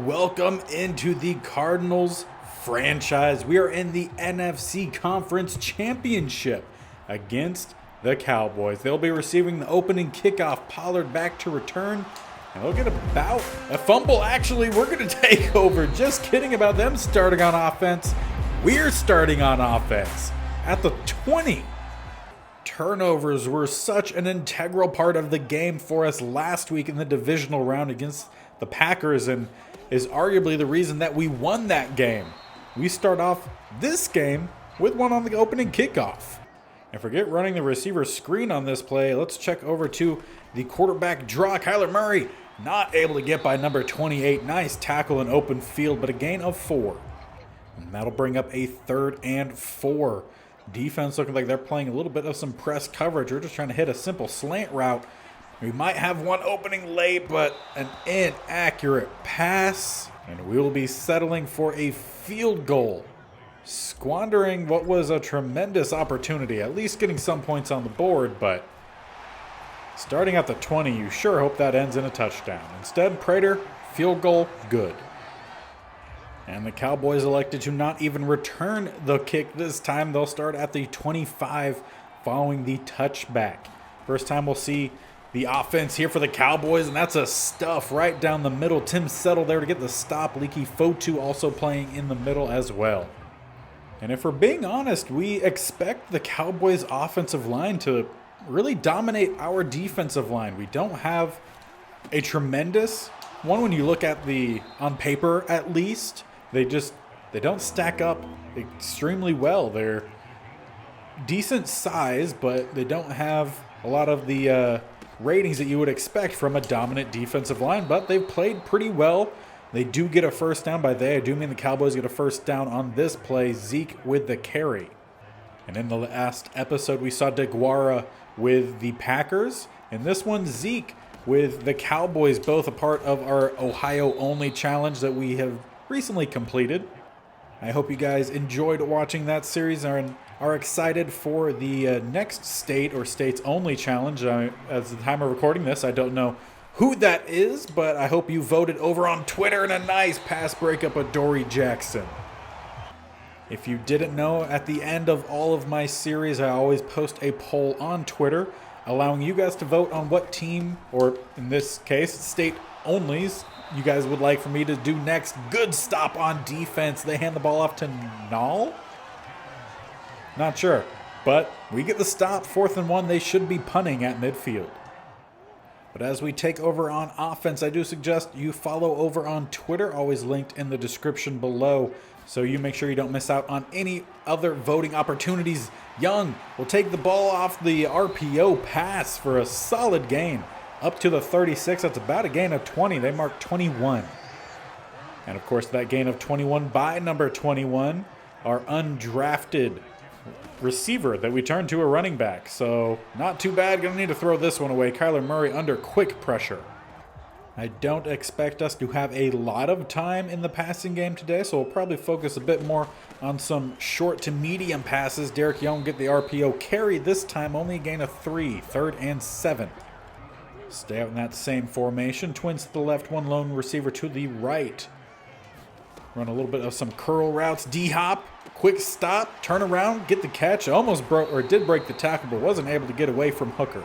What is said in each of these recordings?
Welcome into the Cardinals franchise. We are in the NFC Conference Championship against the Cowboys. They'll be receiving the opening kickoff. Pollard back to return. And they'll get about a fumble. Actually, we're going to take over. Just kidding about them starting on offense. We're starting on offense at the 20. Turnovers were such an integral part of the game for us last week in the divisional round against the Packers, and is arguably the reason that we won that game. We start off this game with one on the opening kickoff. And forget running the receiver screen on this play. Let's check over to the quarterback draw. Kyler Murray not able to get by number 28. Nice tackle in open field, but a gain of 4. And that'll bring up a 3rd and 4. Defense looking like they're playing a little bit of some press coverage. We're just trying to hit a simple slant route. We might have one opening late, but an inaccurate pass. And we will be settling for a field goal. Squandering what was a tremendous opportunity, at least getting some points on the board, but starting at the 20, you sure hope that ends in a touchdown. Instead, Prater, field goal, good. And the Cowboys elected to not even return the kick this time. They'll start at the 25 following the touchback. First time we'll see the offense here for the Cowboys, and that's a stuff right down the middle. Tim Settle there to get the stop. Leaky Fotu also playing in the middle as well. And if we're being honest, we expect the Cowboys' offensive line to really dominate our defensive line. We don't have a tremendous one when you look at on paper at least. They don't stack up extremely well. They're decent size, but they don't have a lot of the ratings that you would expect from a dominant defensive line, but they've played pretty well. They do get a first down. By they, I do mean the Cowboys get a first down on this play. Zeke with the carry. And in the last episode, we saw DeGuara with the Packers. And this one, Zeke with the Cowboys, both a part of our Ohio-only challenge that we have recently completed. I hope you guys enjoyed watching that series and are excited for the next state or states-only challenge. At the time of recording this, I don't know who that is, but I hope you voted over on Twitter in a nice pass breakup of Dory Jackson. If you didn't know, at the end of all of my series, I always post a poll on Twitter allowing you guys to vote on what team, or in this case, state-onlys, you guys would like for me to do next. Good stop on defense. They hand the ball off to Nall? Not sure, but we get the stop. 4th and 1. They should be punting at midfield. But as we take over on offense, I do suggest you follow over on Twitter, always linked in the description below, so you make sure you don't miss out on any other voting opportunities. Young will take the ball off the RPO pass for a solid gain. Up to the 36, that's about a gain of 20. They mark 21. And of course, that gain of 21 by number 21, our undrafted receiver that we turned to a running back. So not too bad. Gonna need to throw this one away. Kyler Murray under quick pressure. I don't expect us to have a lot of time in the passing game today, so we'll probably focus a bit more on some short to medium passes. Derek Young get the RPO carry this time, only a gain of 3, 3rd and 7. Stay out in that same formation. Twins to the left, one lone receiver to the right. Run a little bit of some curl routes. D-hop, quick stop, turn around, get the catch. Almost broke, or did break the tackle, but wasn't able to get away from Hooker.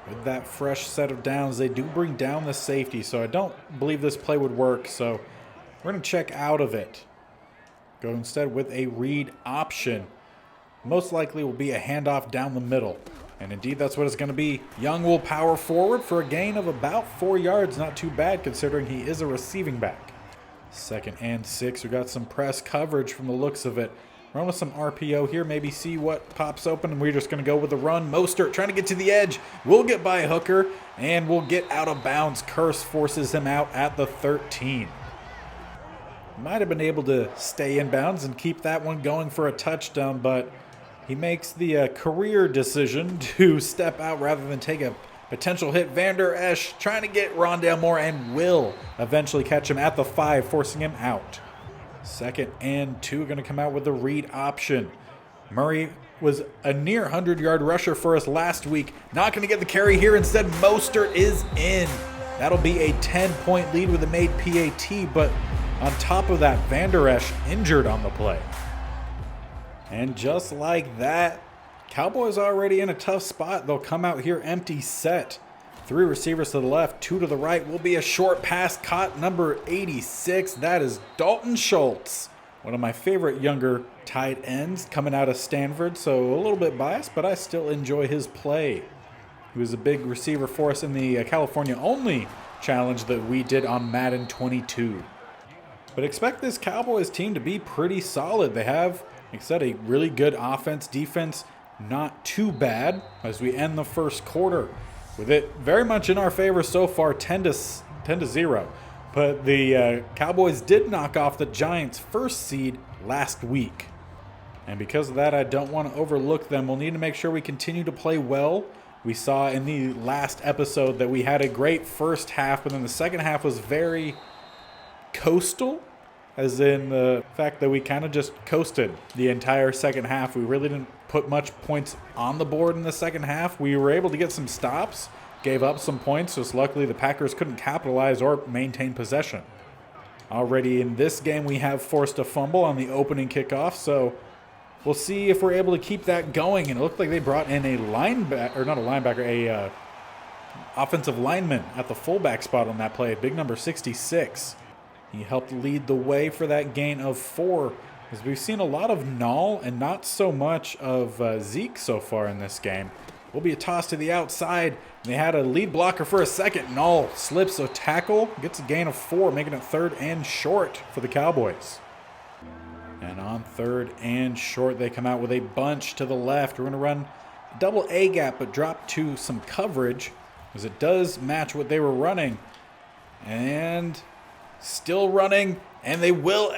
With that fresh set of downs, they do bring down the safety, so I don't believe this play would work, so we're going to check out of it. Go instead with a read option. Most likely will be a handoff down the middle. And indeed, that's what it's going to be. Young will power forward for a gain of about 4 yards. Not too bad considering he is a receiving back. 2nd and 6. We got some press coverage from the looks of it. Run with some RPO here, maybe see what pops open, and we're just going to go with the run. Mostert trying to get to the edge. We'll get by Hooker, and we'll get out of bounds. Curse forces him out at the 13. Might have been able to stay in bounds and keep that one going for a touchdown, but he makes the career decision to step out rather than take a potential hit. Vander Esch trying to get Rondale Moore and will eventually catch him at the 5, forcing him out. 2nd and 2, going to come out with the read option. Murray was a near 100-yard rusher for us last week. Not going to get the carry here. Instead, Mostert is in. That'll be a 10-point lead with a made PAT, but on top of that, Vander Esch injured on the play. And just like that, Cowboys already in a tough spot. They'll come out here empty set. 3 receivers to the left, 2 to the right. Will be a short pass caught, number 86. That is Dalton Schultz, one of my favorite younger tight ends coming out of Stanford. So a little bit biased, but I still enjoy his play. He was a big receiver for us in the California-only challenge that we did on Madden 22. But expect this Cowboys team to be pretty solid. They have, like I said, a really good offense, defense, not too bad as we end the first quarter. With it very much in our favor so far, 10-0. But the Cowboys did knock off the Giants' first seed last week. And because of that, I don't want to overlook them. We'll need to make sure we continue to play well. We saw in the last episode that we had a great first half, but then the second half was very coastal, as in the fact that we kind of just coasted the entire second half. We really didn't put much points on the board in the second half. We were able to get some stops, gave up some points, just luckily the Packers couldn't capitalize or maintain possession. Already in this game, we have forced a fumble on the opening kickoff, so we'll see if we're able to keep that going. And it looked like they brought in a linebacker, or not a linebacker, a offensive lineman at the fullback spot on that play, big number 66. He helped lead the way for that gain of 4, as we've seen a lot of Nall and not so much of Zeke so far in this game. Will be a toss to the outside. They had a lead blocker for a second. Nall slips a tackle, gets a gain of 4, making it 3rd and short for the Cowboys. And on 3rd and short, they come out with a bunch to the left. We're going to run double A gap, but drop to some coverage, as it does match what they were running. And still running, and they will.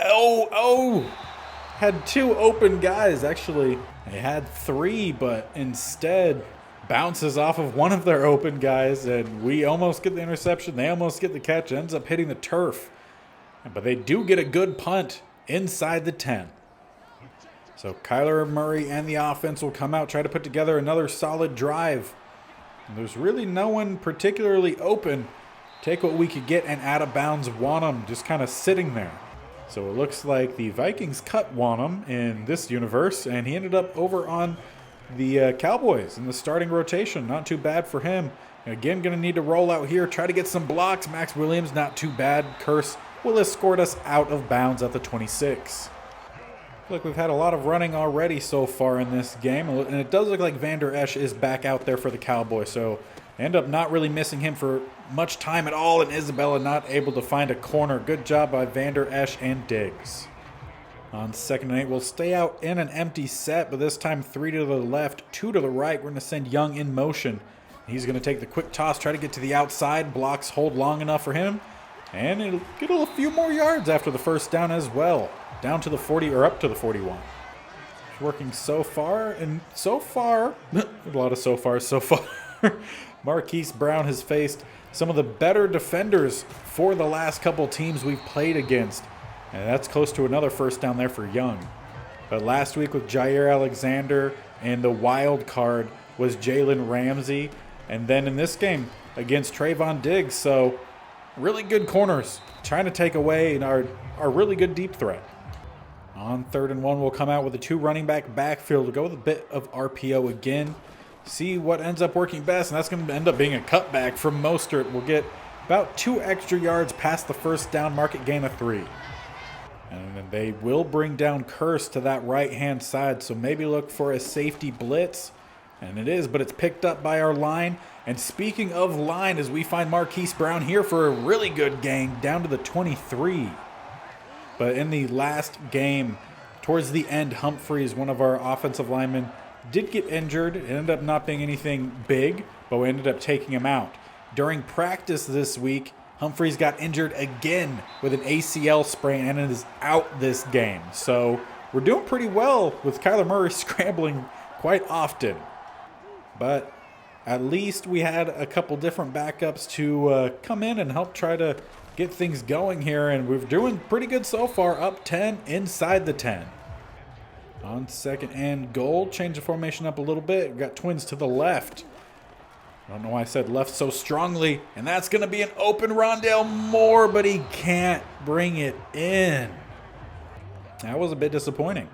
Had 2 open guys. Actually, they had 3, but instead bounces off of one of their open guys, and we almost get the interception. They almost get the catch. Ends up hitting the turf, but they do get a good punt inside the 10. So Kyler Murray and the offense will come out, try to put together another solid drive. And there's really no one particularly open. Take what we could get and out of bounds Wanham just kind of sitting there. So it looks like the Vikings cut Wanham in this universe, and he ended up over on the Cowboys in the starting rotation. Not too bad for him. Again, going to need to roll out here, try to get some blocks. Max Williams, not too bad. Curse will escort us out of bounds at the 26. Look, we've had a lot of running already so far in this game, and it does look like Vander Esch is back out there for the Cowboys. So end up not really missing him for much time at all, and Isabella not able to find a corner. Good job by Vander Esch and Diggs. On 2nd and 8, we'll stay out in an empty set, but this time 3 to the left, 2 to the right. We're going to send Young in motion. He's going to take the quick toss, try to get to the outside. Blocks hold long enough for him, and it'll get a few more yards after the first down as well. Down to the 40, or up to the 41. It's working so far, and so far, a lot of so far. Marquise Brown has faced some of the better defenders for the last couple teams we've played against. And that's close to another first down there for Young. But last week with Jair Alexander and the wild card was Jalen Ramsey. And then in this game against Trayvon Diggs. So really good corners trying to take away our really good deep threat. On 3rd and 1, we'll come out with a 2 running back backfield. We'll go with a bit of RPO again. See what ends up working best, and that's going to end up being a cutback from Mostert. We'll get about 2 extra yards past the first down market, gain of 3. And then they will bring down Curse to that right-hand side, so maybe look for a safety blitz. And it is, but it's picked up by our line. And speaking of line, as we find Marquise Brown here for a really good gain, down to the 23. But in the last game, Towards the end, Humphries, one of our offensive linemen, did get injured. It ended up not being anything big, but we ended up taking him out. During practice this week, Humphries got injured again with an ACL sprain and is out this game. So we're doing pretty well with Kyler Murray scrambling quite often. But at least we had a couple different backups to come in and help try to get things going here. And we're doing pretty good so far, up 10 inside the 10. On second and goal, change the formation up a little bit. We've got twins to the left. I don't know why I said left so strongly. And that's going to be an open Rondale Moore, but he can't bring it in. That was a bit disappointing.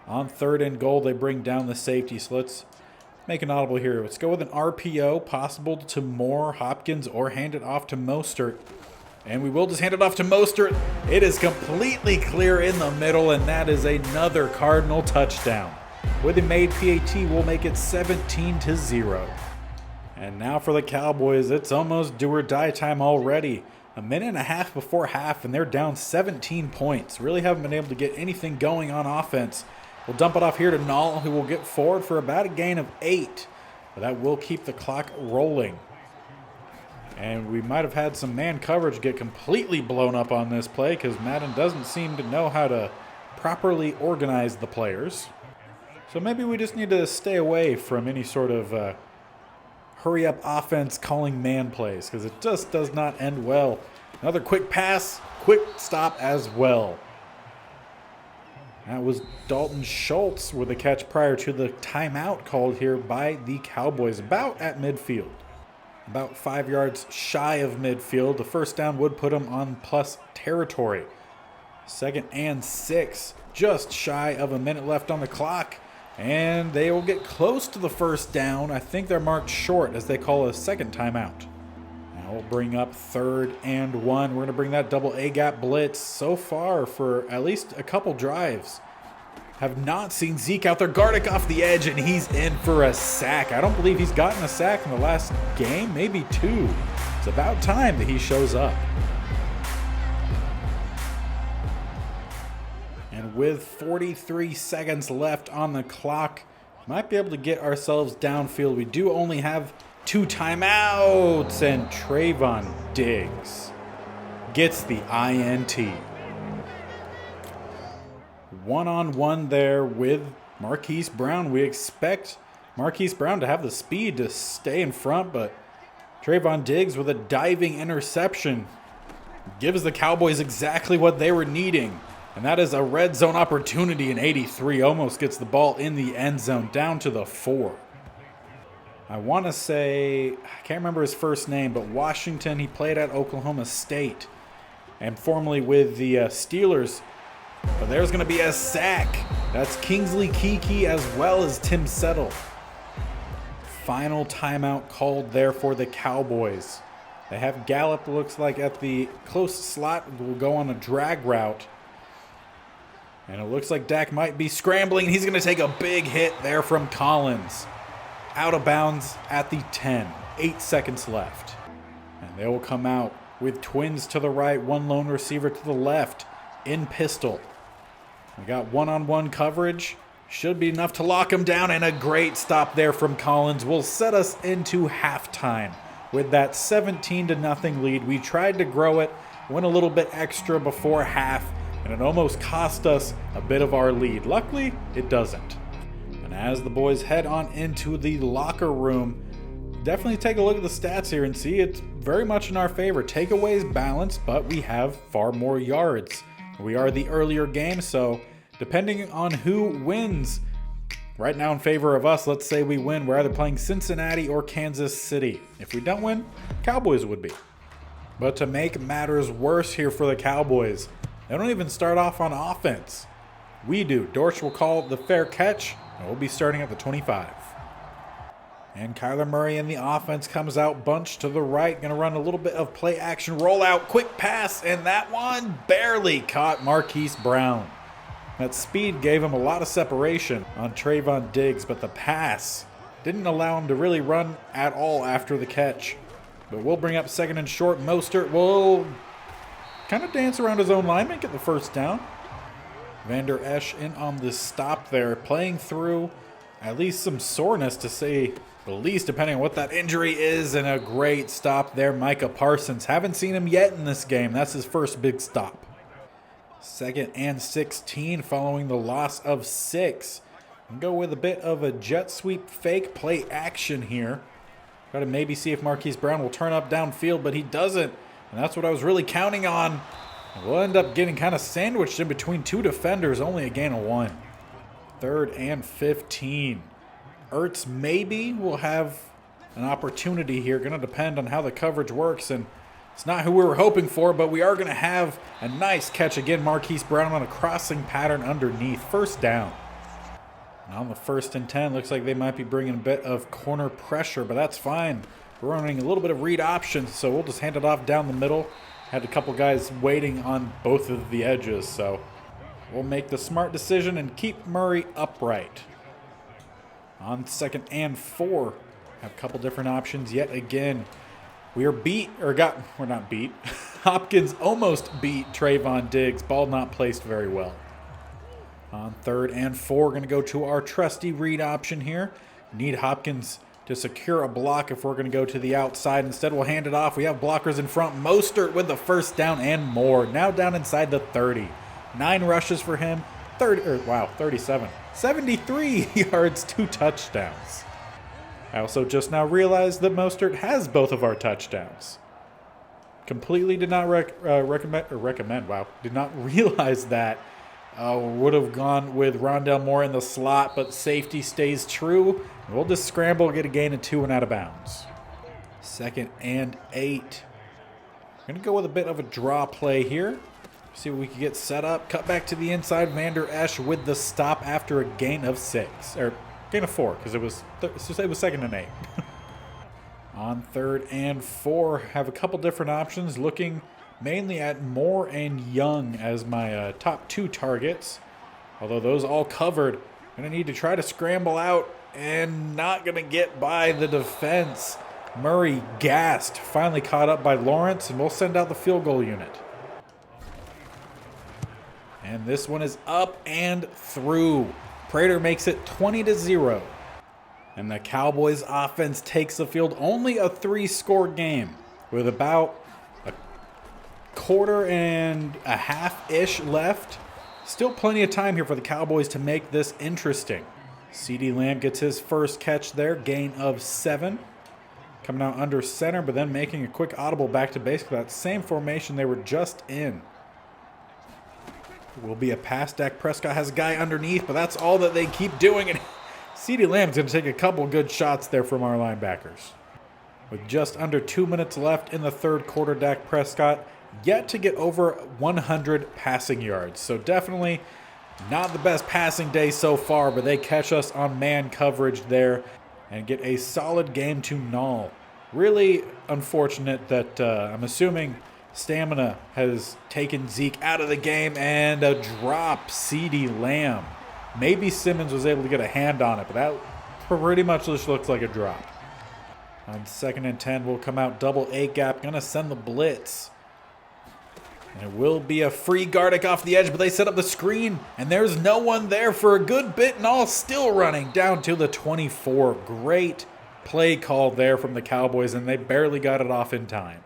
On third and goal, they bring down the safety. So let's make an audible here. Let's go with an RPO, possible to Moore, Hopkins, or hand it off to Mostert. And we will just hand it off to Mostert. It is completely clear in the middle, and that is another Cardinal touchdown. With a made PAT, we'll make it 17-0. And now for the Cowboys, it's almost do or die time already. A minute and a half before half, and they're down 17 points. Really haven't been able to get anything going on offense. We'll dump it off here to Nall, who will get forward for about a gain of 8. But that will keep the clock rolling. And we might have had some man coverage get completely blown up on this play because Madden doesn't seem to know how to properly organize the players. So maybe we just need to stay away from any sort of hurry-up offense calling man plays because it just does not end well. Another quick pass, quick stop as well. That was Dalton Schultz with a catch prior to the timeout called here by the Cowboys, about at midfield. About 5 yards shy of midfield. The first down would put them on plus territory. 2nd and 6, just shy of a minute left on the clock. And they will get close to the first down. I think they're marked short as they call a second timeout. Now we'll bring up 3rd and 1. We're going to bring that double A-gap blitz. So far for at least a couple drives, have not seen Zeke out there. Gardick off the edge, and he's in for a sack. I don't believe he's gotten a sack in the last game, maybe 2. It's about time that he shows up. And with 43 seconds left on the clock, might be able to get ourselves downfield. We do only have 2 timeouts, and Trayvon Diggs gets the INT. One-on-one there with Marquise Brown. We expect Marquise Brown to have the speed to stay in front, but Trayvon Diggs with a diving interception gives the Cowboys exactly what they were needing. And that is a red zone opportunity in 83. Almost gets the ball in the end zone down to the 4. I want to say, I can't remember his first name, but Washington, he played at Oklahoma State and formerly with the Steelers. But there's going to be a sack. That's Kingsley Keke as well as Tim Settle. Final timeout called there for the Cowboys. They have Gallup, looks like, at the close slot. Will go on a drag route. And it looks like Dak might be scrambling. He's going to take a big hit there from Collins. Out of bounds at the 10. 8 seconds left. And they will come out with twins to the right, one lone receiver to the left in pistol. We got one-on-one coverage. Should be enough to lock him down, and a great stop there from Collins will set us into halftime with that 17-0 lead. We tried to grow it, went a little bit extra before half, and it almost cost us a bit of our lead. Luckily, it doesn't. And as the boys head on into the locker room, definitely take a look at the stats here and see it's very much in our favor. Takeaways balanced, but we have far more yards. We are the earlier game, so depending on who wins, right now in favor of us, let's say we win, we're either playing Cincinnati or Kansas City. If we don't win, Cowboys would be. But to make matters worse here for the Cowboys, they don't even start off on offense. We do. Dortch will call the fair catch, and we'll be starting at the 25. And Kyler Murray in the offense comes out bunched to the right. Going to run a little bit of play action rollout. Quick pass, and that one barely caught Marquise Brown. That speed gave him a lot of separation on Trayvon Diggs, but the pass didn't allow him to really run at all after the catch. But we'll bring up 2nd and short. Mostert will kind of dance around his own lineman, get the first down. Van Der Esch in on the stop there, playing through at least some soreness, to say the least, depending on what that injury is, and a great stop there. Micah Parsons. Haven't seen him yet in this game. That's his first big stop. 2nd and 16 following the loss of 6. Go with a bit of a jet sweep fake play action here. Got to maybe see if Marquise Brown will turn up downfield, but he doesn't. And that's what I was really counting on. We'll end up getting kind of sandwiched in between 2 defenders, only a gain of 1. 3rd and 15. Ertz maybe will have an opportunity here. Going to depend on how the coverage works, and it's not who we were hoping for, but we are going to have a nice catch again. Marquise Brown on a crossing pattern underneath. 1st down. And on the 1st and 10, looks like they might be bringing a bit of corner pressure, but that's fine. We're running a little bit of read options, so we'll just hand it off down the middle. Had a couple guys waiting on both of the edges, so we'll make the smart decision and keep Murray upright. On 2nd and 4, have a couple different options yet again. We're not beat. Hopkins almost beat Trayvon Diggs. Ball not placed very well. On 3rd and 4, going to go to our trusty read option here. Need Hopkins to secure a block if we're going to go to the outside. Instead, we'll hand it off. We have blockers in front. Mostert with the 1st down and more. Now down inside the 30. 9 rushes for him. 37. 73 yards, 2 touchdowns. I also just now realized that Mostert has both of our touchdowns. Completely did not did not realize that. Would have gone with Rondale Moore in the slot, but safety stays true. We'll just scramble, get a gain of 2 and out of bounds. 2nd and 8. Going to go with a bit of a draw play here. See what we can get set up. Cut back to the inside. Van Der Esch with the stop after a gain of 6. Or gain of 4, because it was 2nd and 8. On 3rd and 4, have a couple different options. Looking mainly at Moore and Young as my top 2 targets. Although those all covered. Going to need to try to scramble out and not going to get by the defense. Murray gassed. Finally caught up by Lawrence, and we'll send out the field goal unit. And this one is up and through. Prater makes it 20-0. And the Cowboys offense takes the field. Only a 3-score game with about a quarter and a half-ish left. Still plenty of time here for the Cowboys to make this interesting. CeeDee Lamb gets his first catch there, gain of 7. Coming out under center, but then making a quick audible back to basically that same formation they were just in. It will be a pass. Dak Prescott has a guy underneath, but that's all that they keep doing. And CeeDee Lamb's going to take a couple good shots there from our linebackers. With just under 2 minutes left in the 3rd quarter, Dak Prescott yet to get over 100 passing yards. So definitely not the best passing day so far, but they catch us on man coverage there and get a solid game to null. Really unfortunate that I'm assuming stamina has taken Zeke out of the game, and a drop. CeeDee Lamb. Maybe Simmons was able to get a hand on it, but that pretty much just looks like a drop. On 2nd and 10, we'll come out double A gap. Gonna send the blitz. And it will be a free Gardick off the edge, but they set up the screen, and there's no one there for a good bit, and all still running down to the 24. Great play call there from the Cowboys, and they barely got it off in time.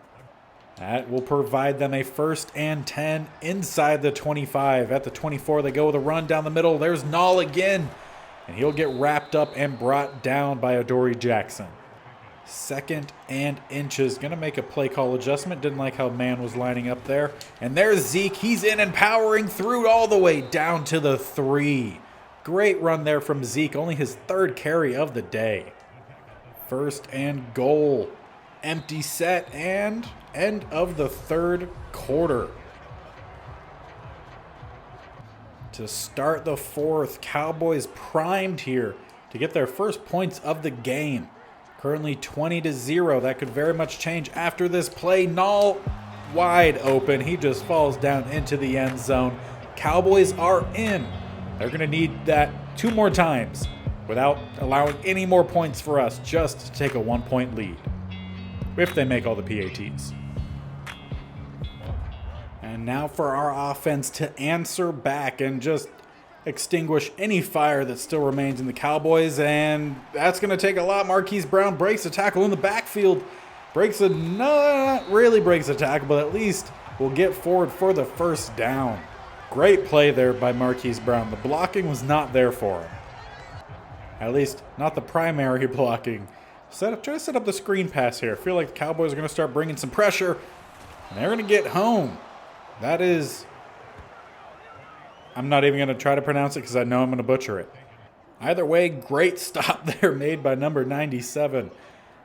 That will provide them a 1st and 10 inside the 25. At the 24, they go with a run down the middle. There's Nall again, and he'll get wrapped up and brought down by Adoree Jackson. 2nd and inches. Going to make a play call adjustment. Didn't like how man was lining up there. And there's Zeke. He's in and powering through all the way down to the 3. Great run there from Zeke. Only his 3rd carry of the day. 1st and goal. Empty set and end of the 3rd quarter. To start the 4th, Cowboys primed here to get their first points of the game. Currently 20-0. That could very much change after this play. Nall wide open. He just falls down into the end zone. Cowboys are in. They're going to need that 2 more times without allowing any more points for us, just to take a 1-point lead. If they make all the PATs. And And now for our offense to answer back and just extinguish any fire that still remains in the Cowboys. And that's going to take a lot. Marquise Brown breaks a tackle in the backfield. Not really breaks a tackle, but at least will get forward for the first down. Great play there by Marquise Brown. The blocking was not there for him. At least not the primary blocking. Try to set up the screen pass here. I feel like the Cowboys are going to start bringing some pressure. And they're going to get home. That is... I'm not even going to try to pronounce it because I know I'm going to butcher it. Either way, great stop there made by number 97.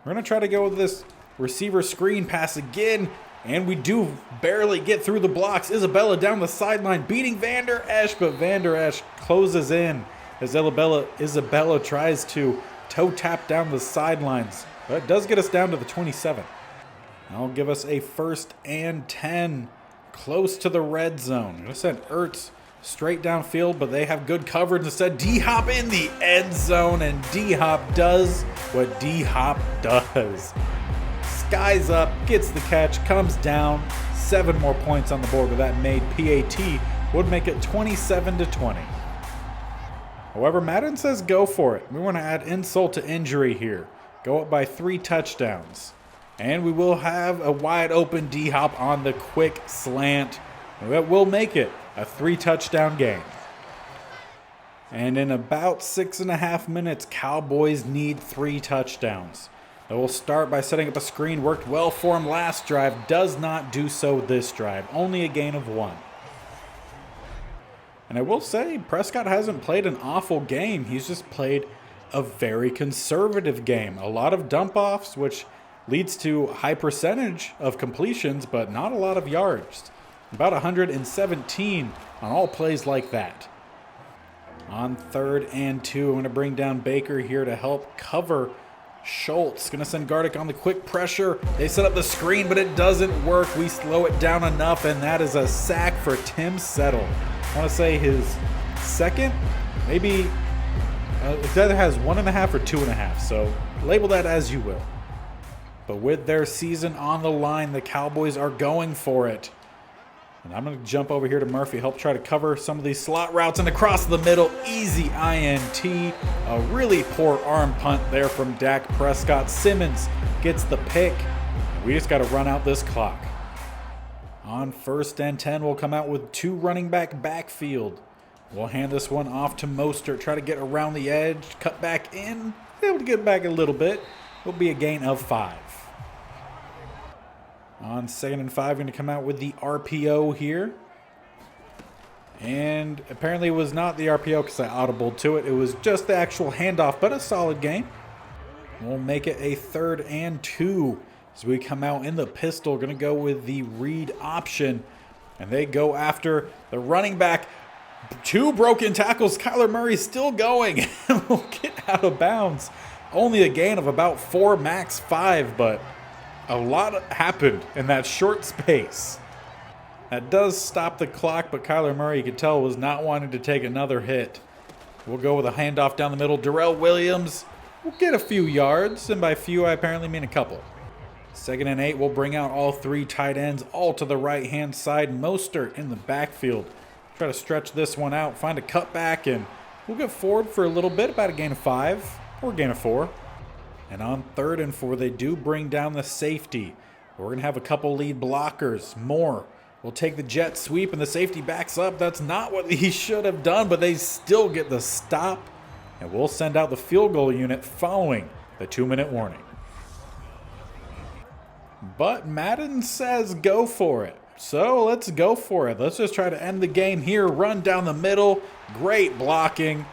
We're going to try to go with this receiver screen pass again. And we do barely get through the blocks. Isabella down the sideline beating Vander Esch, but Vander Esch closes in as Isabella tries to toe tap down the sidelines. But it does get us down to the 27. That'll give us a 1st and 10 close to the red zone. I'm going to send Ertz straight downfield, but they have good coverage. Instead, D-Hop in the end zone, and D-Hop does what D-Hop does. Skies up, gets the catch, comes down. 7 more points on the board with that made PAT would make it 27-20. However, Madden says go for it. We want to add insult to injury here. Go up by 3 touchdowns. And we will have a wide open D-Hop on the quick slant. That will make it a 3-touchdown game. And in about 6.5 minutes, Cowboys need 3 touchdowns. They will start by setting up a screen. Worked well for him last drive. Does not do so this drive. Only a gain of 1. And I will say, Prescott hasn't played an awful game. He's just played a very conservative game. A lot of dump-offs, which leads to high percentage of completions, but not a lot of yards. About 117 on all plays like that. On 3rd and 2, I'm going to bring down Baker here to help cover Schultz. Going to send Gardick on the quick pressure. They set up the screen, but it doesn't work. We slow it down enough, and that is a sack for Tim Settle. I want to say his second, maybe it either has 1.5 or 2.5, so label that as you will. But with their season on the line, the Cowboys are going for it. And I'm going to jump over here to Murphy, help try to cover some of these slot routes, and across the middle, easy INT. A really poor arm punt there from Dak Prescott. Simmons gets the pick. We just got to run out this clock. On 1st and 10, we'll come out with 2 running back backfield. We'll hand this one off to Mostert, try to get around the edge, cut back in, able to get back a little bit. It'll be a gain of 5. On 2nd and 5, going to come out with the RPO here. And apparently it was not the RPO because I audibled to it. It was just the actual handoff, but a solid game. We'll make it a 3rd and 2 as we come out in the pistol. Going to go with the read option. And they go after the running back. 2 broken tackles. Kyler Murray still going. We'll get out of bounds. Only a gain of about 4, max 5, but a lot happened in that short space. That does stop the clock, but Kyler Murray, you could tell, was not wanting to take another hit. We'll go with a handoff down the middle. Darrell Williams will get a few yards, and by few I apparently mean a couple. 2nd and 8, we'll bring out all 3 tight ends, all to the right-hand side. Mostert in the backfield. Try to stretch this one out, find a cutback, and we'll get forward for a little bit, about a gain of 5 or a gain of 4. And on 3rd and 4, they do bring down the safety. We're going to have a couple lead blockers. Moore will take the jet sweep, and the safety backs up. That's not what he should have done, but they still get the stop. And we'll send out the field goal unit following the 2-minute warning. But Madden says go for it. So let's go for it. Let's just try to end the game here. Run down the middle. Great blocking.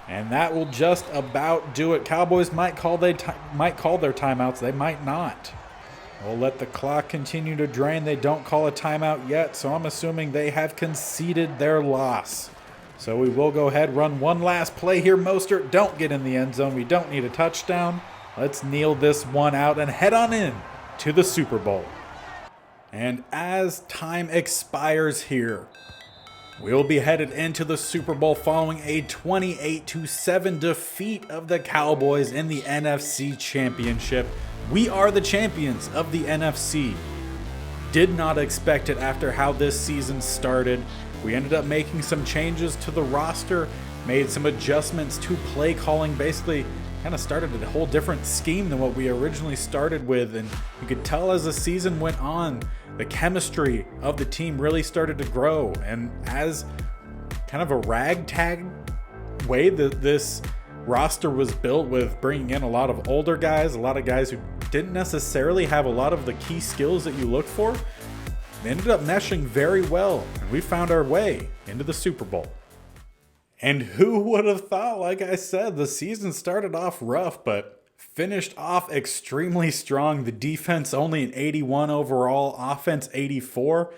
And that will just about do it. Cowboys might call their timeouts. They might not. We'll let the clock continue to drain. They don't call a timeout yet, so I'm assuming they have conceded their loss. So we will go ahead, run one last play here. Mostert, don't get in the end zone. We don't need a touchdown. Let's kneel this one out and head on in to the Super Bowl. And as time expires here, we'll be headed into the Super Bowl following a 28-7 defeat of the Cowboys in the NFC Championship. We are the champions of the NFC. Did not expect it after how this season started. We ended up making some changes to the roster, made some adjustments to play calling, basically kind of started a whole different scheme than what we originally started with. And you could tell as the season went on, the chemistry of the team really started to grow. And as kind of a ragtag way that this roster was built, with bringing in a lot of older guys, a lot of guys who didn't necessarily have a lot of the key skills that you look for, they ended up meshing very well, and we found our way into the Super Bowl. And who would have thought, like I said, the season started off rough, but finished off extremely strong. The defense only an 81 overall, offense 84.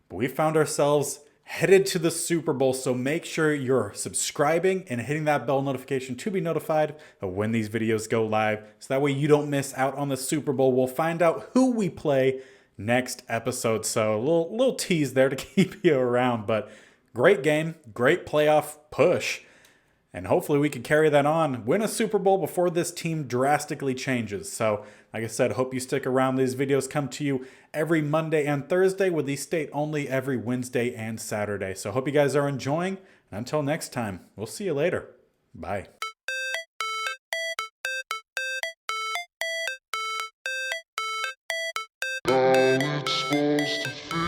But we found ourselves headed to the Super Bowl, so make sure you're subscribing and hitting that bell notification to be notified of when these videos go live, so that way you don't miss out on the Super Bowl. We'll find out who we play next episode, so a little tease there to keep you around. But great game, great playoff push, and hopefully we can carry that on, win a Super Bowl before this team drastically changes. So like I said, hope you stick around. These videos come to you every Monday and Thursday, with the state only every Wednesday and Saturday. So hope you guys are enjoying, and until next time, we'll see you later. Bye. How it's supposed to feel.